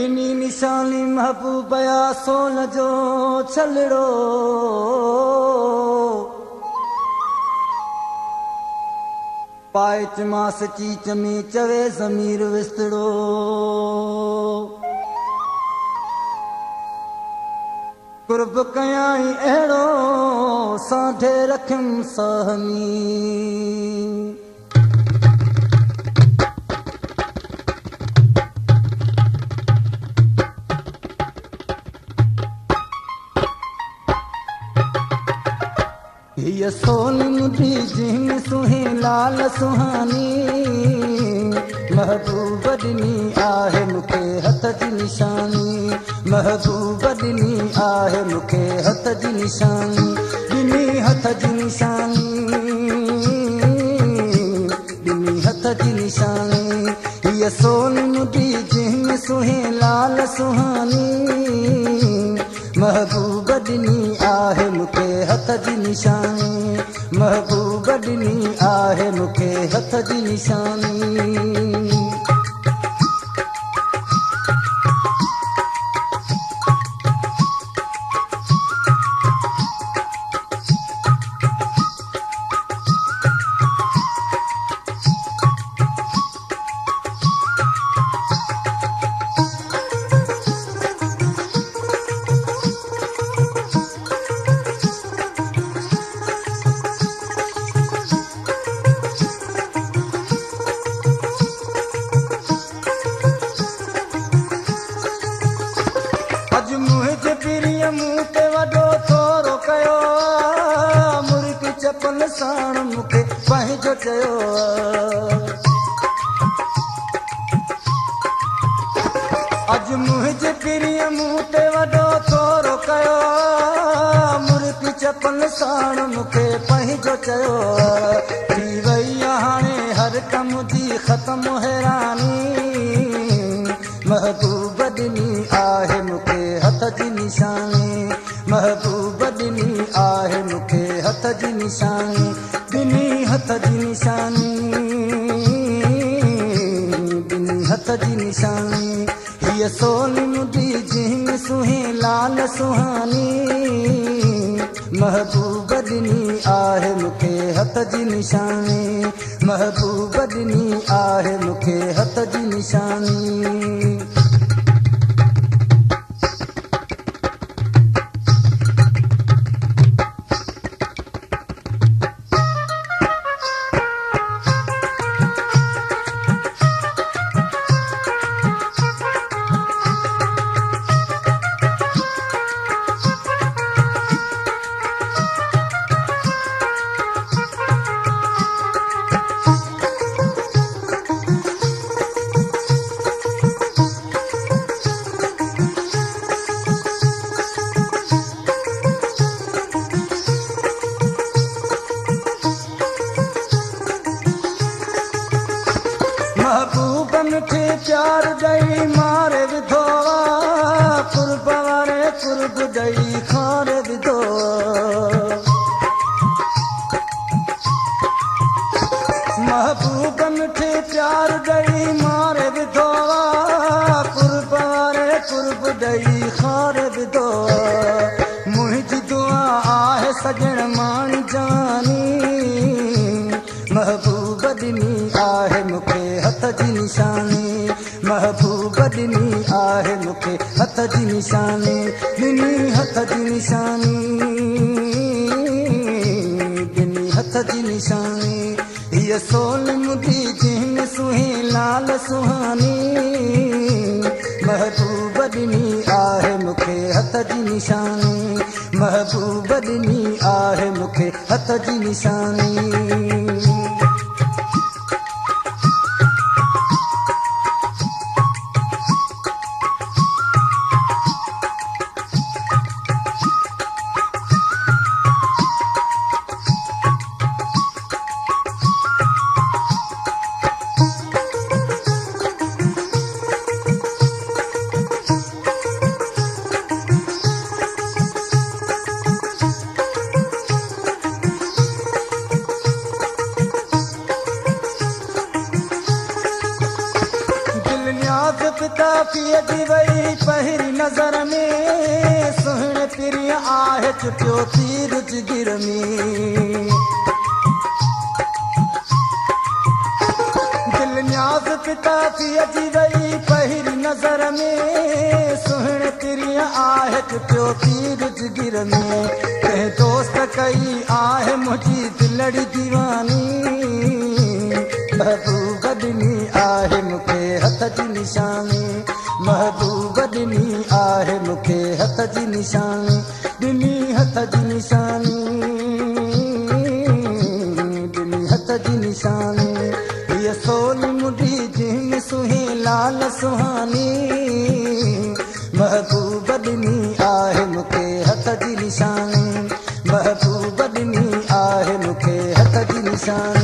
बिनी निशानी महबूबया सोन जो छलड़ो पाए चमास चीच में चवे ज़मीर विस्तड़ो कुर्ब कयाई अहिड़ो सांढे रखियम सहमी ये सोनी मुदी जिन सुहे लाल सुहानी महबूब ॾिनी आहे मूंखे हथ जी निशानी महबूब ॾिनी आहे मूंखे हथ जी निशानी ॾिनी हथ जी निशानी ॾिनी हथ जी निशानी ये सोनी मुदी जिन सुहे लाल सुहानी महबूब ॾिनी आहे मूंखे हथ जी निशानी महबूब ॾिनी आहे मूंखे हथ जी निशानी साण मूंखे पंहिंजो चयो अॼु मुंहिंजे पीरीअ मूं ते वॾो थोरो कयो मुर्गी चपल साण मूंखे पंहिंजो चयो थी वई हाणे हर कम जी ख़तमु हैरानी महबूब ॾिनी आहे मूंखे हथ जी निशानी महबूब ॾिनी आहे मूंखे हथ जी निशानी ॾिनी हथ जी निशानी ॾिनी हथ जी निशानी हीअ सोनी मुदी जिन सुहे लाल सुहानी महबूब ॾिनी आहे मूंखे हथ जी निशानी महबूब ॾिनी आहे मूंखे हथ जी निशानी महबूब मूंखे प्यार ॾेई मारे विधो कुर्ब वारे कुर्ब ॾेई खारे विधो महबूब मूंखे प्यार ॾेई मारे विधो कुर्ब वारे कुर्ब ॾेई खारे विधो मुंहिंजी दुआ आहे सॼण माणी जानी महबूब ॾिनी आहे मूंखे हथ जी निशानी महबूब ॾिनी आहे मूंखे हथ जी निशानी ॾिनी हथ जी निशानी ॾिनी हथ जी निशानी हीअ सोनी मुदी जिन सुहे लाल सुहानी महबूब ॾिनी आहे मूंखे हथ जी निशानी महबूब ॾिनी आहे मूंखे हथ जी निशानी पिता पिए जी वई नज़र में सुहिणे पिरीअ आहे चुटियो तीर जिगर में दिल न्याज़ पिता थी अची वई पहिरीं नज़र में सुहिणे पिरीअ आहे चुटियो तीर जिगर में कंहिं दोस्त कई आहे मुंहिंजी दिलड़ी दीवानी महबूब ॾिनी आहे मूंखे हथ जी निशानी महबूब ॾिनी आहे मूंखे हथ जी निशानी ॾिनी हथ जी निशानी ॾिनी हथ जी निशानी हीअ सोनी मुंडी जिन सुही लाल सुहानी महबूब ॾिनी आहे मूंखे हथ जी निशानी महबूब ॾिनी आहे मूंखे हथ जी निशानी